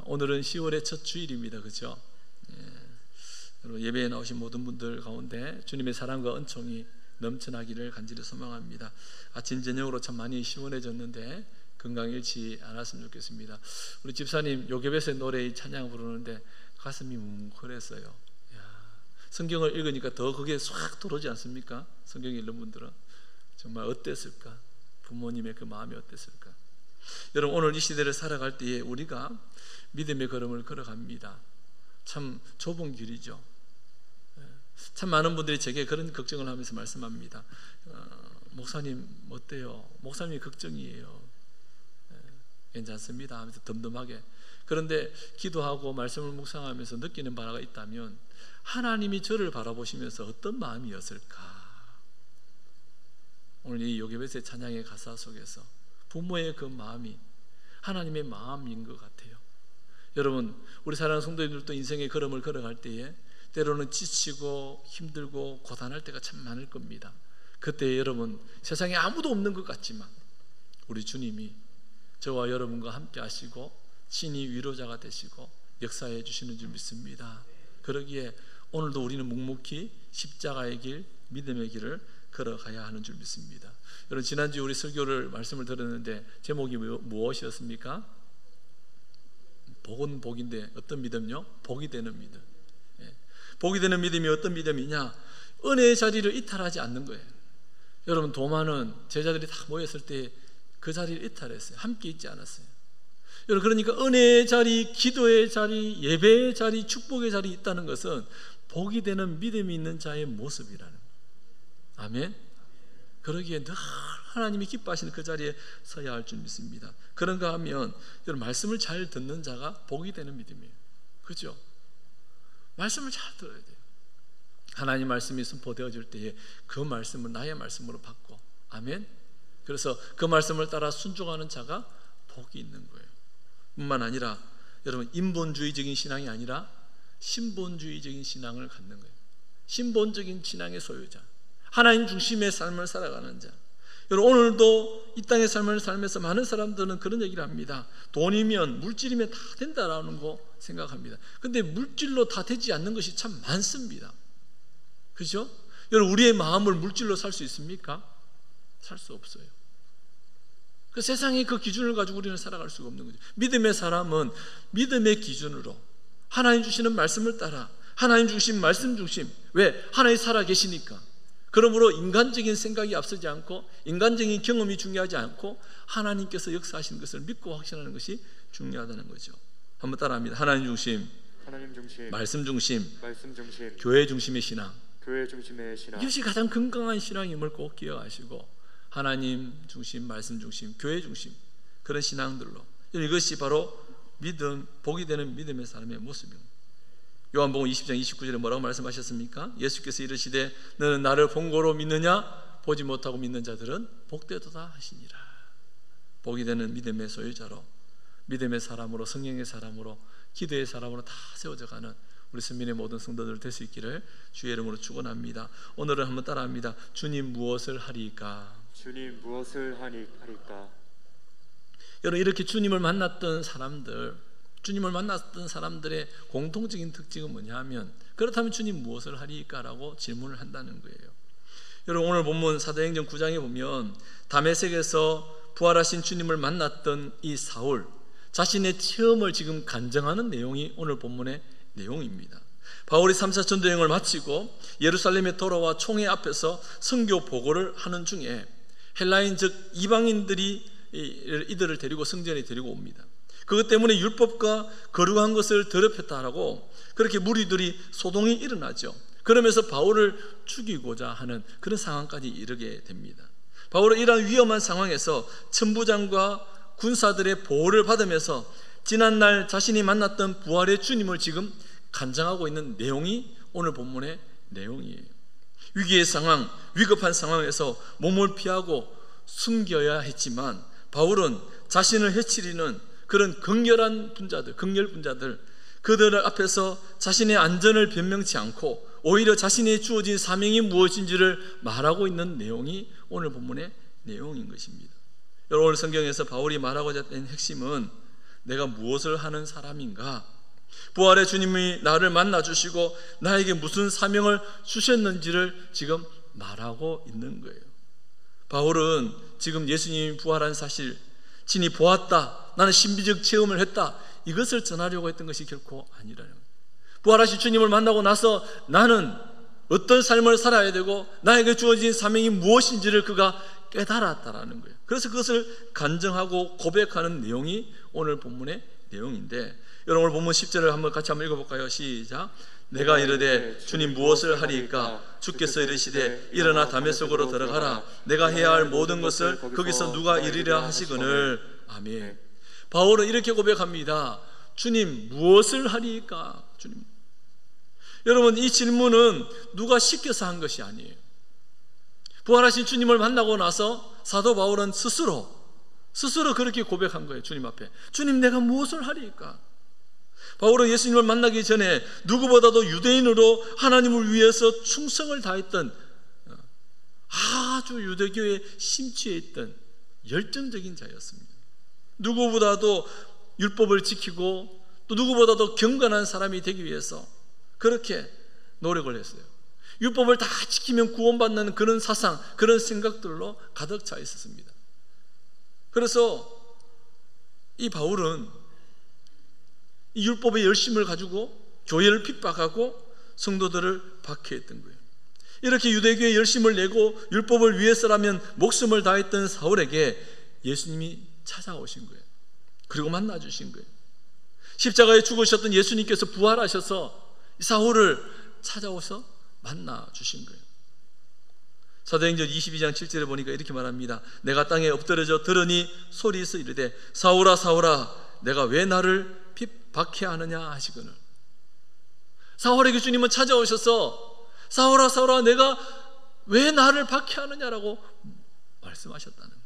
오늘은 10월의 첫 주일입니다. 그렇죠? 예배에 나오신 모든 분들 가운데 주님의 사랑과 은총이 넘쳐나기를 간절히 소망합니다. 아침 저녁으로 참 많이 시원해졌는데 건강 잃지 않았으면 좋겠습니다. 우리 집사님 요괴뱃의 노래 찬양 부르는데 가슴이 뭉클했어요. 성경을 읽으니까 더 그게 싹 들어오지 않습니까? 성경 읽는 분들은 정말 어땠을까? 부모님의 그 마음이 어땠을까? 여러분, 오늘 이 시대를 살아갈 때에 우리가 믿음의 걸음을 걸어갑니다. 참 좁은 길이죠. 참 많은 분들이 제게 그런 걱정을 하면서 말씀합니다. 목사님 어때요? 목사님이 걱정이에요. 괜찮습니다 하면서 덤덤하게. 그런데 기도하고 말씀을 묵상하면서 느끼는 바가 있다면 하나님이 저를 바라보시면서 어떤 마음이었을까? 오늘 이 요괴뱃의 찬양의 가사 속에서 부모의 그 마음이 하나님의 마음인 것 같아요. 여러분, 우리 사랑하는 성도님들도 인생의 걸음을 걸어갈 때에 때로는 지치고 힘들고 고단할 때가 참 많을 겁니다. 그때 여러분, 세상에 아무도 없는 것 같지만 우리 주님이 저와 여러분과 함께 하시고 신이 위로자가 되시고 역사해 주시는 줄 믿습니다. 그러기에 오늘도 우리는 묵묵히 십자가의 길, 믿음의 길을 걸어가야 하는 줄 믿습니다. 여러분, 지난주에 우리 설교를 말씀을 들었는데 제목이 무엇이었습니까? 복은 복인데 어떤 믿음요? 복이 되는 믿음. 복이 되는 믿음이 어떤 믿음이냐? 은혜의 자리를 이탈하지 않는 거예요. 여러분, 도마는 제자들이 다 모였을 때 그 자리를 이탈했어요. 함께 있지 않았어요. 여러분, 그러니까 은혜의 자리, 기도의 자리, 예배의 자리, 축복의 자리 있다는 것은 복이 되는 믿음이 있는 자의 모습이라는 거예요. 아멘. 그러기에 늘 하나님이 기뻐하시는 그 자리에 서야 할 줄 믿습니다. 그런가 하면 여러분, 말씀을 잘 듣는 자가 복이 되는 믿음이에요. 그렇죠? 말씀을 잘 들어야 돼요. 하나님 말씀이 선포되어질 때에 그 말씀을 나의 말씀으로 받고, 아멘. 그래서 그 말씀을 따라 순종하는 자가 복이 있는 거예요. 뿐만 아니라 여러분, 인본주의적인 신앙이 아니라 신본주의적인 신앙을 갖는 거예요. 신본적인 신앙의 소유자, 하나님 중심의 삶을 살아가는 자. 여러분, 오늘도 이 땅의 삶을 살면서 많은 사람들은 그런 얘기를 합니다. 돈이면 물질이면 다 된다라는 거 생각합니다. 근데 물질로 다 되지 않는 것이 참 많습니다. 그렇죠? 여러분, 우리의 마음을 물질로 살 수 있습니까? 살 수 없어요. 그 세상의 그 기준을 가지고 우리는 살아갈 수가 없는 거죠. 믿음의 사람은 믿음의 기준으로 하나님 주시는 말씀을 따라, 하나님 주신 말씀 중심. 왜? 하나님 살아 계시니까. 그러므로 인간적인 생각이 앞서지 않고 인간적인 경험이 중요하지 않고 하나님께서 역사하시는 것을 믿고 확신하는 것이 중요하다는 거죠. 한번 따라합니다. 하나님 중심, 말씀 중심, 교회 중심의 신앙. 이것이 가장 건강한 신앙임을 꼭 기억하시고, 하나님 중심, 말씀 중심, 교회 중심, 그런 신앙들로, 이것이 바로 믿음, 복이 되는 믿음의 사람의 모습입니다. 요한복음 20장 29절에 뭐라고 말씀하셨습니까? 예수께서 이르시되 너는 나를 본고로 믿느냐? 보지 못하고 믿는 자들은 복되도다 하시니라. 복이 되는 믿음의 소유자로, 믿음의 사람으로, 성령의 사람으로, 기도의 사람으로 다 세워져가는 우리 선민의 모든 성도들 될 수 있기를 주의 이름으로 축원합니다. 오늘은 한번 따라합니다. 주님 무엇을 하리까? 주님 무엇을 하리까? 여러분, 이렇게 주님을 만났던 사람들의 공통적인 특징은 뭐냐 하면, 그렇다면 주님 무엇을 하리까라고 질문을 한다는 거예요. 여러분, 오늘 본문 사도행전 9장에 보면 다메섹에서 부활하신 주님을 만났던 이 사울, 자신의 체험을 지금 간증하는 내용이 오늘 본문의 내용입니다. 바울이 3차 전도여행을 마치고 예루살렘에 돌아와 총회 앞에서 선교 보고를 하는 중에 헬라인 즉 이방인들이 이들을 데리고 성전에 데리고 옵니다. 그것 때문에 율법과 거룩한 것을 더럽혔다라고 그렇게 무리들이 소동이 일어나죠. 그러면서 바울을 죽이고자 하는 그런 상황까지 이르게 됩니다. 바울은 이러한 위험한 상황에서 천부장과 군사들의 보호를 받으면서 지난날 자신이 만났던 부활의 주님을 지금 간증하고 있는 내용이 오늘 본문의 내용이에요. 위기의 상황, 위급한 상황에서 몸을 피하고 숨겨야 했지만 바울은 자신을 해치리는 그런 극렬 분자들 그들 앞에서 자신의 안전을 변명치 않고 오히려 자신의 주어진 사명이 무엇인지를 말하고 있는 내용이 오늘 본문의 내용인 것입니다. 여러분, 오늘 성경에서 바울이 말하고자 했던 핵심은 내가 무엇을 하는 사람인가? 부활의 주님이 나를 만나 주시고 나에게 무슨 사명을 주셨는지를 지금 말하고 있는 거예요. 바울은 지금 예수님이 부활한 사실, 친히 보았다, 나는 신비적 체험을 했다, 이것을 전하려고 했던 것이 결코 아니라는 거예요. 부활하신 주님을 만나고 나서 나는 어떤 삶을 살아야 되고 나에게 주어진 사명이 무엇인지를 그가 깨달았다라는 거예요. 그래서 그것을 간증하고 고백하는 내용이 오늘 본문의 내용인데, 여러분 오늘 본문 10절을 한번 같이 한번 읽어볼까요? 시작. 내가 이르되 주님 무엇을 하리이까? 주께서 이르시되 일어나 다메섹으로 들어가라. 내가 해야 할 모든 것을 거기서 누가 이루리라 하시거늘. 아멘. 바울은 이렇게 고백합니다. 주님 무엇을 하리이까? 주님. 여러분 이 질문은 누가 시켜서 한 것이 아니에요. 부활하신 주님을 만나고 나서 사도 바울은 스스로 그렇게 고백한 거예요. 주님 앞에. 주님 내가 무엇을 하리이까? 바울은 예수님을 만나기 전에 누구보다도 유대인으로 하나님을 위해서 충성을 다했던, 아주 유대교에 심취해 있던 열정적인 자였습니다. 누구보다도 율법을 지키고 또 누구보다도 경건한 사람이 되기 위해서 그렇게 노력을 했어요. 율법을 다 지키면 구원받는 그런 사상, 그런 생각들로 가득 차 있었습니다. 그래서 이 바울은 이 율법의 열심을 가지고 교회를 핍박하고 성도들을 박해했던 거예요. 이렇게 유대교의 열심을 내고 율법을 위해서라면 목숨을 다했던 사울에게 예수님이 찾아오신 거예요. 그리고 만나주신 거예요. 십자가에 죽으셨던 예수님께서 부활하셔서 사울을 찾아오셔서 만나주신 거예요. 사도행전 22장 7절에 보니까 이렇게 말합니다. 내가 땅에 엎드려져 들으니 소리에서 이르되 사울아 사울아 내가 왜 나를 박해하느냐 하시거늘. 사울에게 주님은 찾아오셔서 사울아 사울아 내가 왜 나를 박해하느냐라고 말씀하셨다는 거예요.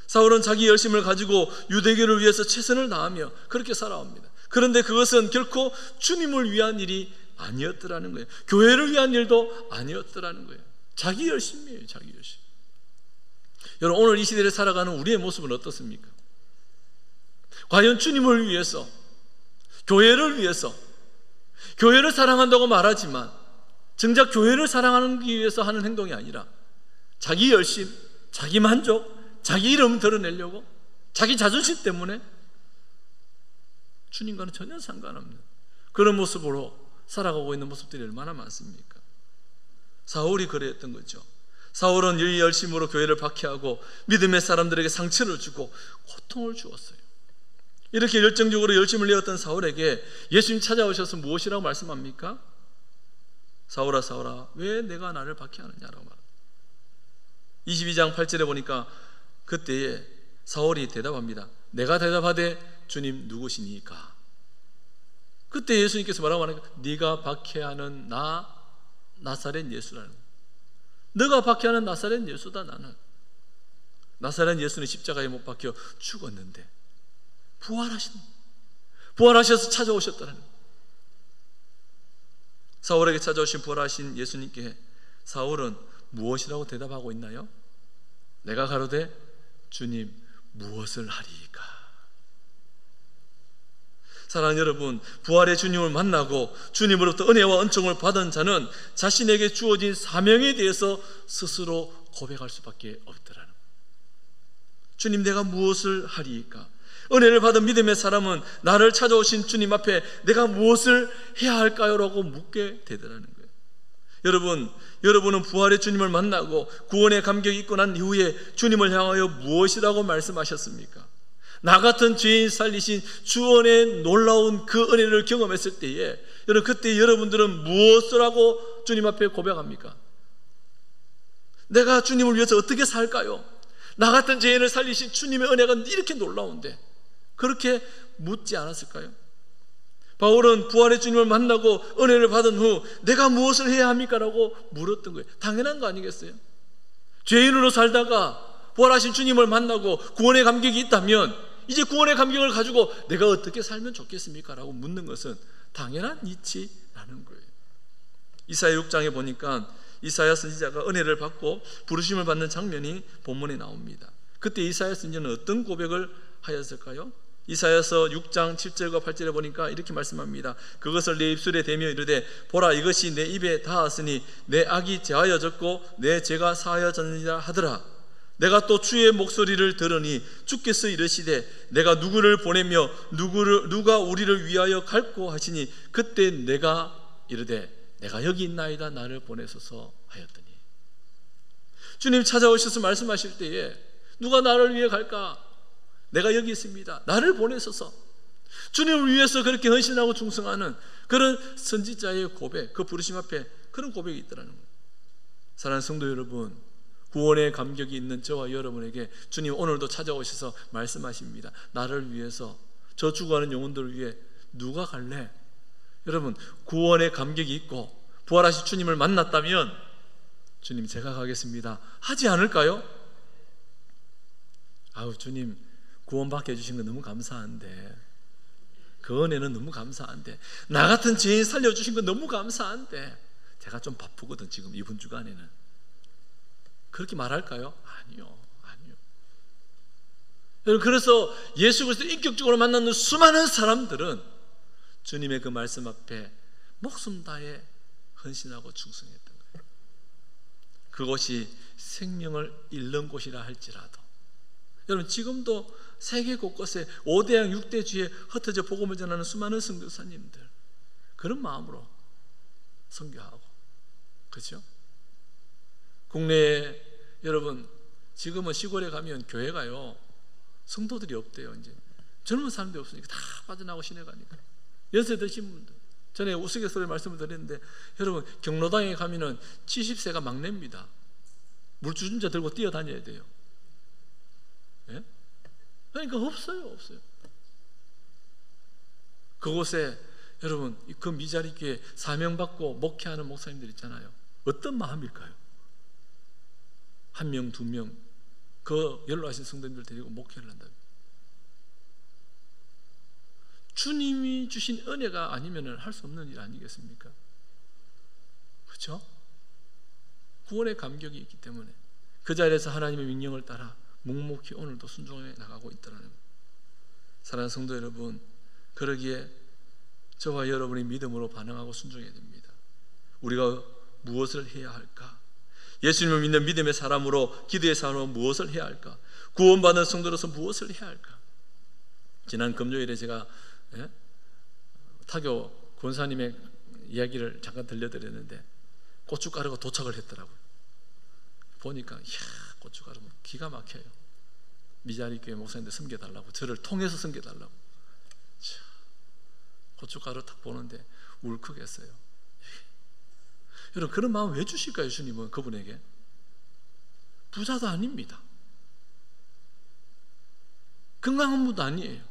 사울은 자기 열심을 가지고 유대교를 위해서 최선을 다하며 그렇게 살아옵니다. 그런데 그것은 결코 주님을 위한 일이 아니었더라는 거예요. 교회를 위한 일도 아니었더라는 거예요. 자기 열심이에요. 자기 열심. 여러분 오늘 이 시대를 살아가는 우리의 모습은 어떻습니까? 과연 주님을 위해서, 교회를 위해서, 교회를 사랑한다고 말하지만 정작 교회를 사랑하기 위해서 하는 행동이 아니라 자기 열심, 자기 만족, 자기 이름 드러내려고, 자기 자존심 때문에 주님과는 전혀 상관없는 그런 모습으로 살아가고 있는 모습들이 얼마나 많습니까? 사울이 그랬던 거죠. 사울은 이 열심으로 교회를 박해하고 믿음의 사람들에게 상처를 주고 고통을 주었어요. 이렇게 열정적으로 열심을 내었던 사울에게 예수님 찾아오셔서 무엇이라고 말씀합니까? 사울아 사울아 왜 내가 나를 박해하느냐라고 말합니다. 22장 8절에 보니까 그때에 사울이 대답합니다. 내가 대답하되 주님 누구시니까? 그때 예수님께서 뭐라고 하니까 네가 박해하는 나사렛 예수라는 거예요. 너가 박해하는 나사렛 예수다. 나는 나사렛 예수는 십자가에 못 박혀 죽었는데 부활하셔서 찾아오셨다는 거예요. 사울에게 찾아오신 부활하신 예수님께 사울은 무엇이라고 대답하고 있나요? 내가 가로되 주님 무엇을 하리이까? 사랑하는 여러분, 부활의 주님을 만나고 주님으로부터 은혜와 은총을 받은 자는 자신에게 주어진 사명에 대해서 스스로 고백할 수밖에 없더라는 거예요. 주님 내가 무엇을 하리이까? 은혜를 받은 믿음의 사람은 나를 찾아오신 주님 앞에 내가 무엇을 해야 할까요? 라고 묻게 되더라는 거예요. 여러분은 부활의 주님을 만나고 구원의 감격이 있고 난 이후에 주님을 향하여 무엇이라고 말씀하셨습니까? 나 같은 죄인 살리신 주원의 놀라운 그 은혜를 경험했을 때에 그때 여러분들은 무엇을 하고 주님 앞에 고백합니까? 내가 주님을 위해서 어떻게 살까요? 나 같은 죄인을 살리신 주님의 은혜가 이렇게 놀라운데 그렇게 묻지 않았을까요? 바울은 부활의 주님을 만나고 은혜를 받은 후 내가 무엇을 해야 합니까? 라고 물었던 거예요. 당연한 거 아니겠어요? 죄인으로 살다가 부활하신 주님을 만나고 구원의 감격이 있다면 이제 구원의 감격을 가지고 내가 어떻게 살면 좋겠습니까? 라고 묻는 것은 당연한 이치라는 거예요. 이사야 6장에 보니까 이사야 선지자가 은혜를 받고 부르심을 받는 장면이 본문에 나옵니다. 그때 이사야 선지자는 어떤 고백을 하였을까요? 이사야서 6장 7절과 8절에 보니까 이렇게 말씀합니다. 그것을 내 입술에 대며 이르되 보라 이것이 내 입에 닿았으니 내 악이 제하여졌고 내 죄가 사하여졌느니라 하더라. 내가 또 주의 목소리를 들으니 주께서 이르시되 내가 누구를 보내며 누가 우리를 위하여 갈고 하시니 그때 내가 이르되 내가 여기 있나이다 나를 보내소서 하였더니. 주님 찾아오셔서 말씀하실 때에 누가 나를 위해 갈까? 내가 여기 있습니다. 나를 보내소서. 주님을 위해서 그렇게 헌신하고 충성하는 그런 선지자의 고백, 그 부르심 앞에 그런 고백이 있더라는 거예요. 사랑하는 성도 여러분, 구원의 감격이 있는 저와 여러분에게 주님 오늘도 찾아오셔서 말씀하십니다. 나를 위해서, 저 죽어가는 영혼들을 위해 누가 갈래? 여러분, 구원의 감격이 있고 부활하신 주님을 만났다면 주님 제가 가겠습니다 하지 않을까요? 아우 주님 구원받게 해주신 거 너무 감사한데, 그 은혜는 너무 감사한데, 나 같은 죄인 살려주신 거 너무 감사한데 제가 좀 바쁘거든 지금 이번 주간에는. 그렇게 말할까요? 아니요. 여러분, 그래서 예수 그리스도를 인격적으로 만나는 수많은 사람들은 주님의 그 말씀 앞에 목숨 다해 헌신하고 충성했던 거예요. 그곳이 생명을 잃는 곳이라 할지라도 여러분, 지금도 세계 곳곳에 5대양 6대주에 흩어져 복음을 전하는 수많은 선교사님들, 그런 마음으로 선교하고, 그렇죠? 국내에 여러분 지금은 시골에 가면 교회가요 성도들이 없대요. 이제 젊은 사람들이 없으니까 다 빠져나오고 시내 가니까. 연세 드신 분들, 전에 우스갯소리 말씀을 드렸는데 여러분 경로당에 가면은 70세가 막내입니다. 물주전자 들고 뛰어다녀야 돼요. 예? 그러니까 없어요. 그곳에 여러분 그 미자리 교회 사명받고 목회하는 목사님들 있잖아요. 어떤 마음일까요? 1명, 2명 그 연로하신 성도님들 데리고 목회를 한다. 주님이 주신 은혜가 아니면 할 수 없는 일 아니겠습니까? 그렇죠? 구원의 감격이 있기 때문에 그 자리에서 하나님의 명령을 따라 묵묵히 오늘도 순종해 나가고 있다는 것. 사랑하는 성도 여러분, 그러기에 저와 여러분이 믿음으로 반응하고 순종해야 됩니다. 우리가 무엇을 해야 할까? 예수님을 믿는 믿음의 사람으로, 기도의 사람으로 무엇을 해야 할까? 구원받은 성도로서 무엇을 해야 할까? 지난 금요일에 제가 타교 권사님의 이야기를 잠깐 들려드렸는데 고춧가루가 도착을 했더라고요. 보니까 이야, 고춧가루 기가 막혀요. 미자리 교회 목사님들 섬겨달라고, 저를 통해서 섬겨달라고. 고춧가루 딱 보는데 울컥했어요. 여러분, 그런 마음 왜 주실까요? 주님은 그분에게 부자도 아닙니다. 건강한 분도 아니에요.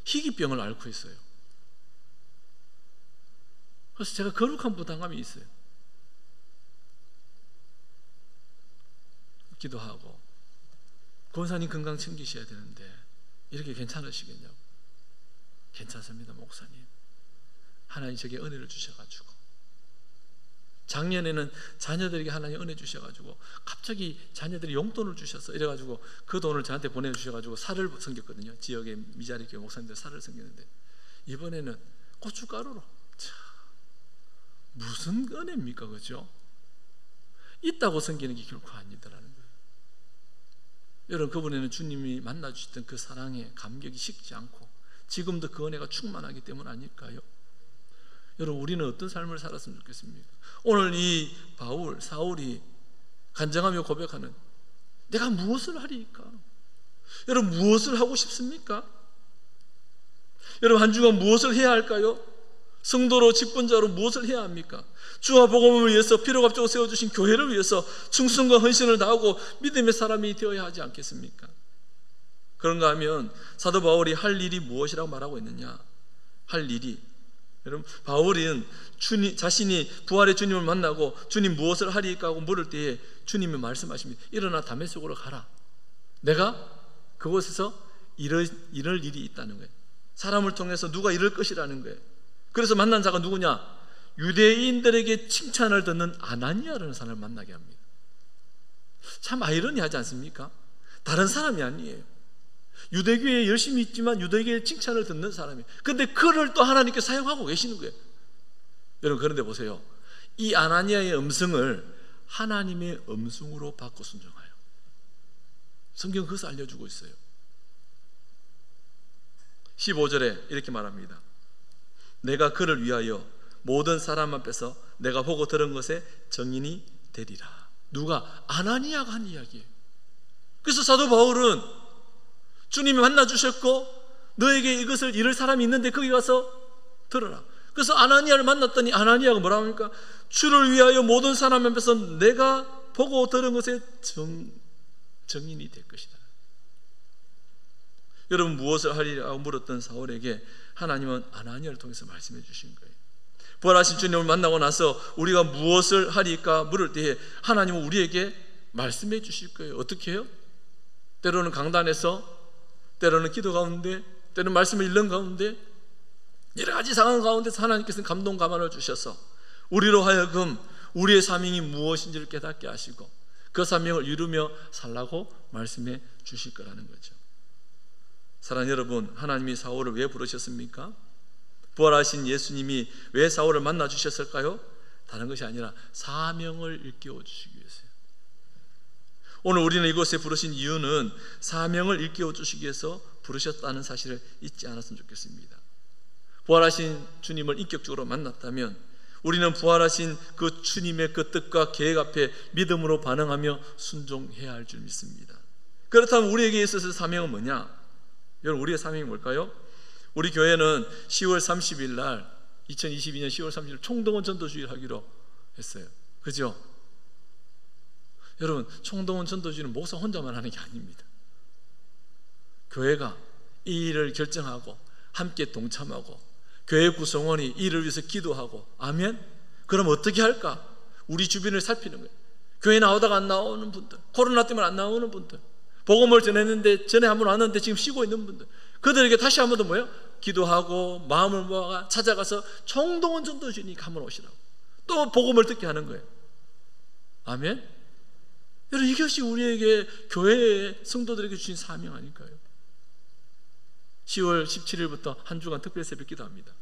희귀병을 앓고 있어요. 그래서 제가 거룩한 부담감이 있어요. 기도하고 권사님 건강 챙기셔야 되는데 이렇게 괜찮으시겠냐고. 괜찮습니다 목사님. 하나님 제게 은혜를 주셔가지고, 작년에는 자녀들에게 하나님 은혜 주셔가지고 갑자기 자녀들이 용돈을 주셔서 이래가지고 그 돈을 저한테 보내주셔가지고 살을 섬겼거든요. 지역의 미자리 교회 목사님들 살을 섬겼는데 이번에는 고춧가루로. 참, 무슨 은혜입니까? 그죠? 있다고 섬기는 게 결코 아니더라는 거예요. 여러분, 그분에는 주님이 만나주셨던 그 사랑의 감격이 식지 않고 지금도 그 은혜가 충만하기 때문 아닐까요? 여러분, 우리는 어떤 삶을 살았으면 좋겠습니까? 오늘 이 사울이 간증하며 고백하는 내가 무엇을 하리까? 여러분, 무엇을 하고 싶습니까? 여러분, 한 주간 무엇을 해야 할까요? 성도로 직분자로 무엇을 해야 합니까? 주와 복음을 위해서 피로값주고 세워주신 교회를 위해서 충성과 헌신을 다하고 믿음의 사람이 되어야 하지 않겠습니까? 그런가 하면 사도 바울이 할 일이 무엇이라고 말하고 있느냐? 할 일이, 여러분, 바울은 자신이 부활의 주님을 만나고 주님 무엇을 하리까 하고 물을 때에 주님이 말씀하십니다. 일어나 다메섹으로 가라. 내가 그곳에서 이럴 일이 있다는 거예요. 사람을 통해서 누가 이럴 것이라는 거예요. 그래서 만난 자가 누구냐? 유대인들에게 칭찬을 듣는 아나니아라는 사람을 만나게 합니다. 참 아이러니하지 않습니까? 다른 사람이 아니에요. 유대교에 열심히 있지만 유대교의 칭찬을 듣는 사람이에요. 근데 그를 또 하나님께 사용하고 계시는 거예요. 여러분, 그런데 보세요. 이 아나니아의 음성을 하나님의 음성으로 바꿔 순종하여. 성경은 그것을 알려주고 있어요. 15절에 이렇게 말합니다. 내가 그를 위하여 모든 사람 앞에서 내가 보고 들은 것에 증인이 되리라. 누가? 아나니아가 한 이야기예요. 그래서 사도 바울은 주님이 만나 주셨고 너에게 이것을 이룰 사람이 있는데 거기 가서 들어라. 그래서 아나니아를 만났더니 아나니아가 뭐라고 합니까? 주를 위하여 모든 사람 앞에서 내가 보고 들은 것에 증인이 될 것이다. 여러분, 무엇을 하리라고 물었던 사울에게 하나님은 아나니아를 통해서 말씀해 주신 거예요. 부활하신 주님을 만나고 나서 우리가 무엇을 하리까 물을 때에 하나님은 우리에게 말씀해 주실 거예요. 어떻게 해요? 때로는 강단에서, 때로는 기도 가운데, 때로는 말씀을 읽는 가운데, 여러 가지 상황 가운데서 하나님께서는 감동 감화를 주셔서 우리로 하여금 우리의 사명이 무엇인지를 깨닫게 하시고 그 사명을 이루며 살라고 말씀해 주실 거라는 거죠. 사랑하는 여러분, 하나님이 사울을 왜 부르셨습니까? 부활하신 예수님이 왜 사울을 만나 주셨을까요? 다른 것이 아니라 사명을 일깨워 주시기 위해서요. 오늘 우리는 이곳에 부르신 이유는 사명을 일깨워 주시기 위해서 부르셨다는 사실을 잊지 않았으면 좋겠습니다. 부활하신 주님을 인격적으로 만났다면 우리는 부활하신 그 주님의 그 뜻과 계획 앞에 믿음으로 반응하며 순종해야 할 줄 믿습니다. 그렇다면 우리에게 있어서 사명은 뭐냐? 여러분, 우리의 사명이 뭘까요? 우리 교회는 10월 30일 날 2022년 10월 30일 총동원 전도주의를 하기로 했어요. 그죠? 여러분, 총동원 전도주의는 목사 혼자만 하는 게 아닙니다. 교회가 이 일을 결정하고 함께 동참하고 교회 구성원이 이를 위해서 기도하고, 아멘? 그럼 어떻게 할까? 우리 주변을 살피는 거예요. 교회 나오다가 안 나오는 분들, 코로나 때문에 안 나오는 분들, 복음을 전했는데 전에 한번 왔는데 지금 쉬고 있는 분들, 그들에게 다시 한번 더 뭐예요? 기도하고 마음을 모아 찾아가서 총동원 전도주니까 한번 오시라고 또 복음을 듣게 하는 거예요. 아멘? 여러분, 이것이 우리에게 교회의 성도들에게 주신 사명 아닐까요? 10월 17일부터 한 주간 특별 새벽 기도합니다.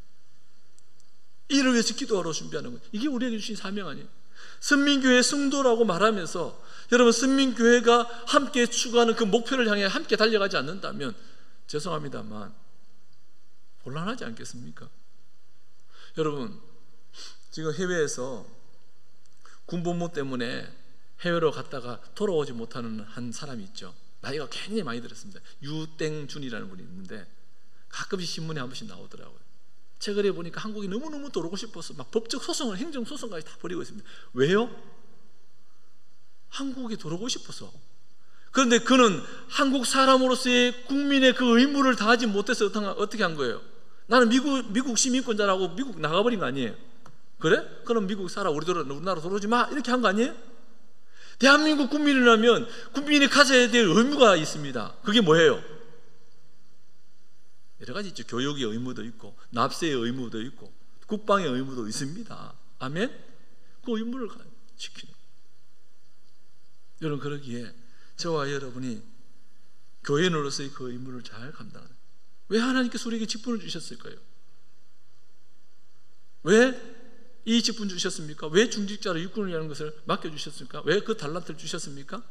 이를 위해서 기도하러 준비하는 거예요. 이게 우리에게 주신 사명 아니에요? 선민교회 성도라고 말하면서 여러분, 선민교회가 함께 추구하는 그 목표를 향해 함께 달려가지 않는다면 죄송합니다만 곤란하지 않겠습니까? 여러분, 지금 해외에서 군복무 때문에 해외로 갔다가 돌아오지 못하는 한 사람이 있죠. 나이가 굉장히 많이 들었습니다. 유땡준이라는 분이 있는데 가끔씩 신문에 한 번씩 나오더라고요. 최근에 보니까 한국이 너무너무 돌아오고 싶어서 막 법적 소송을, 행정소송까지 다 벌이고 있습니다. 왜요? 한국에 돌아오고 싶어서. 그런데 그는 한국 사람으로서의 국민의 그 의무를 다하지 못해서 어떻게 한 거예요? 나는 미국 시민권자라고 미국 나가버린 거 아니에요? 그래? 그럼 미국 살아, 우리나라 들어오지 마, 이렇게 한 거 아니에요? 대한민국 국민이라면 국민이 가져야 될 의무가 있습니다. 그게 뭐예요? 여러 가지 있죠. 교육의 의무도 있고 납세의 의무도 있고 국방의 의무도 있습니다. 아멘? 그 의무를 지키는. 여러분, 그러기에 저와 여러분이 교인으로서의 그 의무를 잘 감당하는. 왜 하나님께서 우리에게 직분을 주셨을까요? 왜 이 직분 주셨습니까? 왜 중직자로 육군을 하는 것을 맡겨주셨습니까? 왜 그 달란트를 주셨습니까?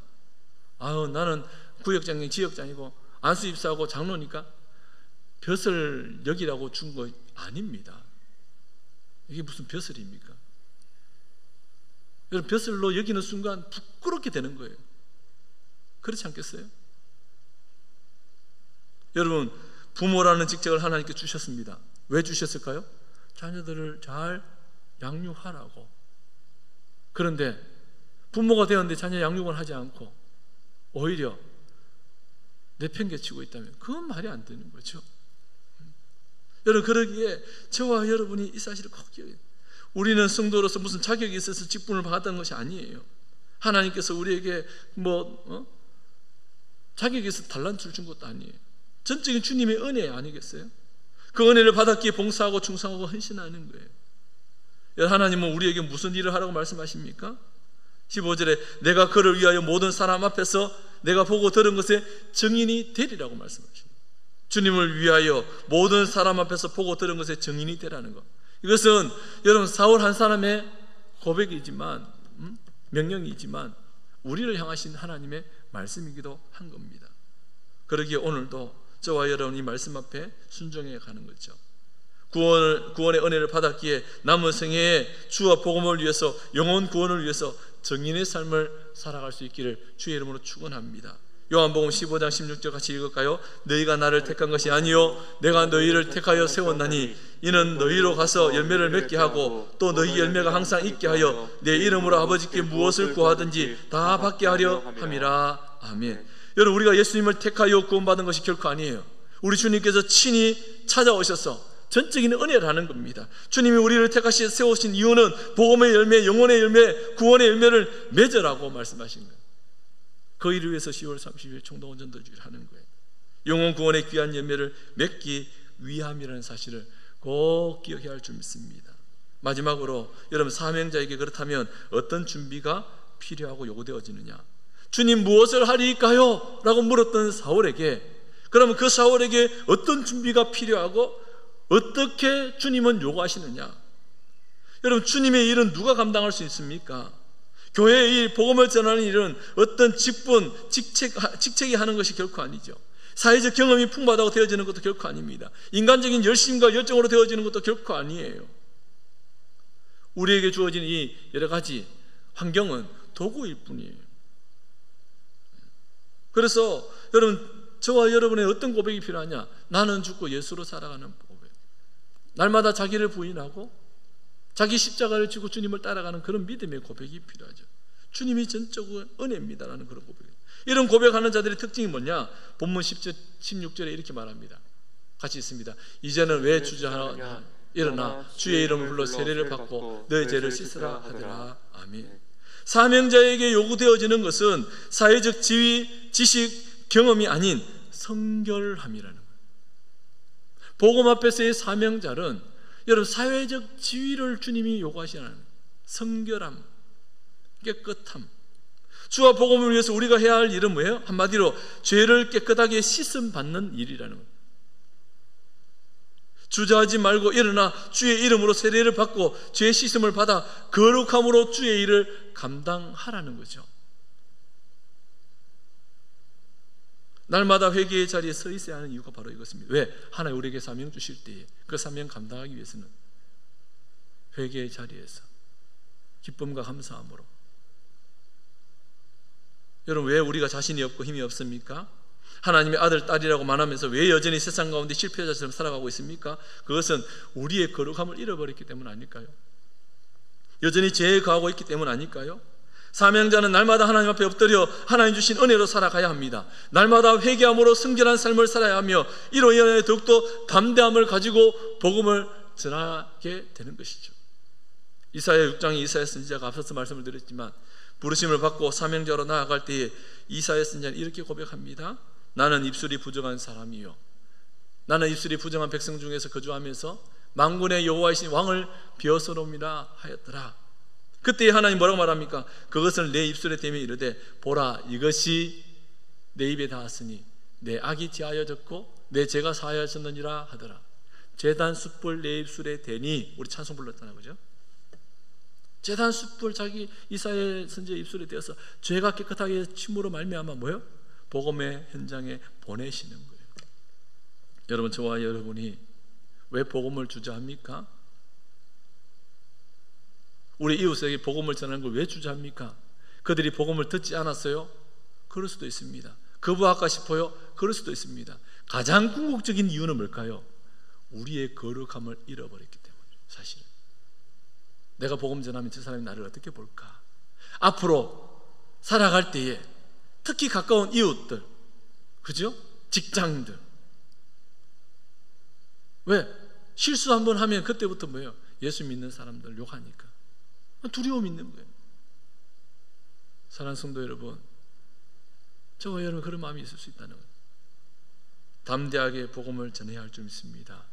나는 구역장님, 지역장이고 안수입사하고 장로니까 벼슬 여기라고 준 거 아닙니다. 이게 무슨 벼슬입니까? 여러분, 벼슬로 여기는 순간 부끄럽게 되는 거예요. 그렇지 않겠어요? 여러분, 부모라는 직책을 하나님께 주셨습니다. 왜 주셨을까요? 자녀들을 잘 양육하라고. 그런데 부모가 되었는데 자녀 양육을 하지 않고 오히려 내팽개치고 있다면 그건 말이 안 되는 거죠. 여러분, 그러기에 저와 여러분이 이 사실을 꼭 기억해요. 우리는 성도로서 무슨 자격이 있어서 직분을 받았던 것이 아니에요. 하나님께서 우리에게 자격이 있어서 달란트를 준 것도 아니에요. 전적인 주님의 은혜 아니겠어요? 그 은혜를 받았기에 봉사하고 충성하고 헌신하는 거예요. 하나님은 우리에게 무슨 일을 하라고 말씀하십니까? 15절에 내가 그를 위하여 모든 사람 앞에서 내가 보고 들은 것에 증인이 되리라고 말씀하십니다. 주님을 위하여 모든 사람 앞에서 보고 들은 것에 증인이 되라는 것. 이것은 여러분 사울 한 사람의 고백이지만 명령이지만 우리를 향하신 하나님의 말씀이기도 한 겁니다. 그러기에 오늘도 저와 여러분 이 말씀 앞에 순종해 가는 거죠. 구원의 은혜를 받았기에 남은 생애에 주와 복음을 위해서 영혼 구원을 위해서 정인의 삶을 살아갈 수 있기를 주의 이름으로 축원합니다. 요한복음 15장 16절 같이 읽을까요? 너희가 나를 택한 것이 아니요 내가 너희를 택하여 세웠나니 이는 너희로 가서 열매를 맺게 하고 또 너희 열매가 항상 있게 하여 내 이름으로 아버지께 무엇을 구하든지 다 받게 하려 함이라. 아멘. 여러분 우리가 예수님을 택하여 구원받은 것이 결코 아니에요. 우리 주님께서 친히 찾아오셔서 전적인 은혜라는 겁니다. 주님이 우리를 택하시 세우신 이유는 복음의 열매, 영혼의 열매, 구원의 열매를 맺으라고 말씀하신 거예요. 그 일을 위해서 10월 30일 총동원 전도주의를 하는 거예요. 영혼 구원의 귀한 열매를 맺기 위함이라는 사실을 꼭 기억해야 할 줄 믿습니다. 마지막으로 여러분 사명자에게 그렇다면 어떤 준비가 필요하고 요구되어지느냐? 주님 무엇을 하리까요? 라고 물었던 사울에게 그러면 그 사울에게 어떤 준비가 필요하고 어떻게 주님은 요구하시느냐? 여러분 주님의 일은 누가 감당할 수 있습니까? 교회의 일, 복음을 전하는 일은 어떤 직분, 직책이 하는 것이 결코 아니죠. 사회적 경험이 풍부하다고 되어지는 것도 결코 아닙니다. 인간적인 열심과 열정으로 되어지는 것도 결코 아니에요. 우리에게 주어진 이 여러 가지 환경은 도구일 뿐이에요. 그래서 여러분 저와 여러분의 어떤 고백이 필요하냐? 나는 죽고 예수로 살아가는 고백. 날마다 자기를 부인하고 자기 십자가를 지고 주님을 따라가는 그런 믿음의 고백이 필요하죠. 주님이 전적으로 은혜입니다라는 그런 고백이에요. 이런 고백하는 자들의 특징이 뭐냐? 본문 10절, 16절에 이렇게 말합니다. 같이 있습니다. 이제는 왜 주저하나 일어나 주의 이름을 불러 세례를 받고 너의 죄를 씻으라 하더라. 아멘. 사명자에게 요구되어지는 것은 사회적 지위, 지식, 경험이 아닌 성결함이라는 거예요. 복음 앞에서의 사명자는 여러분 사회적 지위를 주님이 요구하시는 성결함, 깨끗함. 주와 복음을 위해서 우리가 해야 할 일은 뭐예요? 한마디로 죄를 깨끗하게 씻음 받는 일이라는 거예요. 주저하지 말고 일어나 주의 이름으로 세례를 받고 죄의 씻음을 받아 거룩함으로 주의 일을 감당하라는 거죠. 날마다 회개의 자리에 서 있어야 하는 이유가 바로 이것입니다. 왜? 하나님 우리에게 사명 주실 때에 그 사명 감당하기 위해서는 회개의 자리에서 기쁨과 감사함으로. 여러분 왜 우리가 자신이 없고 힘이 없습니까? 하나님의 아들, 딸이라고 말하면서 왜 여전히 세상 가운데 실패자처럼 살아가고 있습니까? 그것은 우리의 거룩함을 잃어버렸기 때문 아닐까요? 여전히 죄에 거하고 있기 때문 아닐까요? 사명자는 날마다 하나님 앞에 엎드려 하나님 주신 은혜로 살아가야 합니다. 날마다 회개함으로 성결한 삶을 살아야 하며 이로 인해 더욱더 담대함을 가지고 복음을 전하게 되는 것이죠. 이사야 6장의 이사야 선지자가 앞서서 말씀을 드렸지만 부르심을 받고 사명자로 나아갈 때에 이사야 선지자는 이렇게 고백합니다. 나는 입술이 부정한 사람이요 나는 입술이 부정한 백성 중에서 거주하면서 만군의 여호와이신 왕을 비어서놈이라 하였더라. 그때 하나님 뭐라고 말합니까? 그것을 내 입술에 대며 이르되 보라 이것이 내 입에 닿았으니 내 악이 지하여졌고 내 죄가 사하여졌느니라 하더라. 제단 숯불 내 입술에 대니 우리 찬송 불렀잖아요, 그죠? 제단 숯불 자기 이사야 선지자의 입술에 대어서 죄가 깨끗하게 침으로 말미암아 뭐요? 복음의 현장에 보내시는 거예요. 여러분 저와 여러분이 왜 복음을 주저합니까? 우리 이웃에게 복음을 전하는 걸 왜 주저합니까? 그들이 복음을 듣지 않았어요? 그럴 수도 있습니다. 거부할까 싶어요? 그럴 수도 있습니다. 가장 궁극적인 이유는 뭘까요? 우리의 거룩함을 잃어버렸기 때문에. 사실 내가 복음 전하면 저 사람이 나를 어떻게 볼까? 앞으로 살아갈 때에 특히 가까운 이웃들, 그죠? 직장인들. 왜? 실수 한번 하면 그때부터 뭐예요? 예수 믿는 사람들 욕하니까 두려움 있는 거예요. 사랑하는 성도 여러분, 저와 여러분 그런 마음이 있을 수 있다는 거예요. 담대하게 복음을 전해야 할 줄 믿습니다.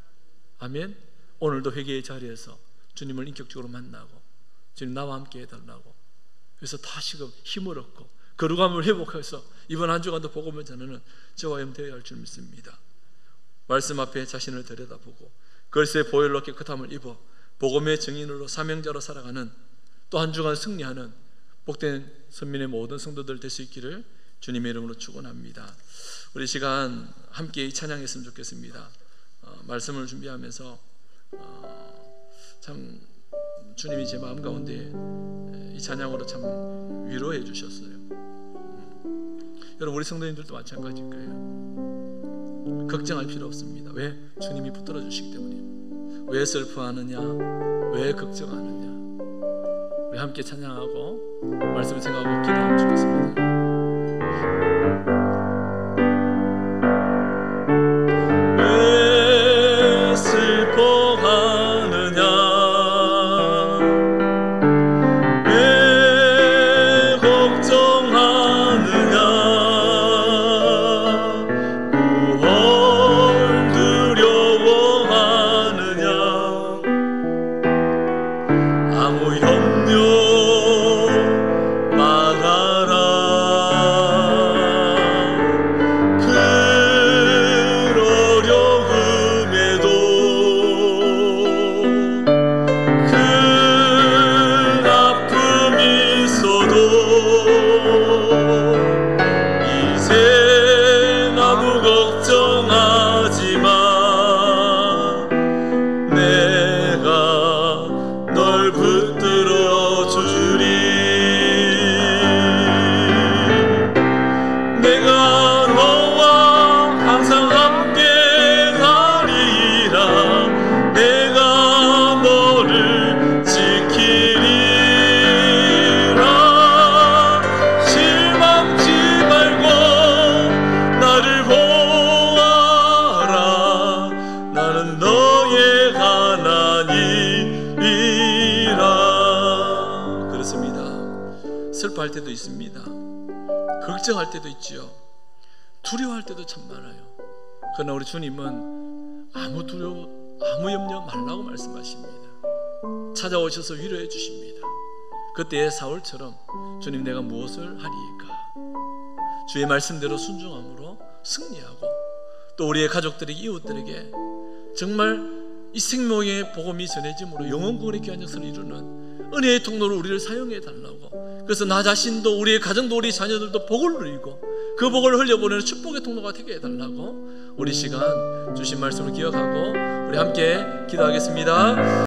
아멘. 오늘도 회개의 자리에서 주님을 인격적으로 만나고 주님 나와 함께 해달라고 그래서 다시금 힘을 얻고 거룩함을 회복해서 이번 한 주간도 복음을 전하는 저와 여러분 되어야 할 줄 믿습니다. 말씀 앞에 자신을 들여다보고 글쎄 보혈로 깨끗함을 입어 복음의 증인으로 사명자로 살아가는 또 한 주간 승리하는 복된 선민의 모든 성도들 될 수 있기를 주님의 이름으로 축원합니다. 우리 시간 함께 찬양했으면 좋겠습니다. 말씀을 준비하면서 참 주님이 제 마음 가운데 이 찬양으로 참 위로해 주셨어요. 여러분 우리 성도님들도 마찬가지일 거예요. 걱정할 필요 없습니다. 왜? 주님이 붙들어 주시기 때문이에요. 왜 슬퍼하느냐? 왜 걱정하느냐? 우리 함께 찬양하고 말씀을 생각하고 기도하면 좋겠습니다. 왜 슬퍼하느냐? 왜 걱정하느냐? 뭘 두려워하느냐? 아무 염려 슬퍼할 때도 있습니다. 걱정할 때도 있지요. 두려워할 때도 참 많아요. 그러나 우리 주님은 아무 염려 말라고 말씀하십니다. 찾아오셔서 위로해 주십니다. 그때의 사울처럼 주님 내가 무엇을 하리이까? 주의 말씀대로 순종함으로 승리하고 또 우리의 가족들에게 이웃들에게 정말 이 생명의 복음이 전해짐으로 영원구원의 귀한 역사를 이루는 은혜의 통로로 우리를 사용해 달라고. 그래서 나 자신도 우리의 가정도 우리 자녀들도 복을 누리고 그 복을 흘려보내는 축복의 통로가 되게 해달라고 우리 시간 주신 말씀을 기억하고 우리 함께 기도하겠습니다.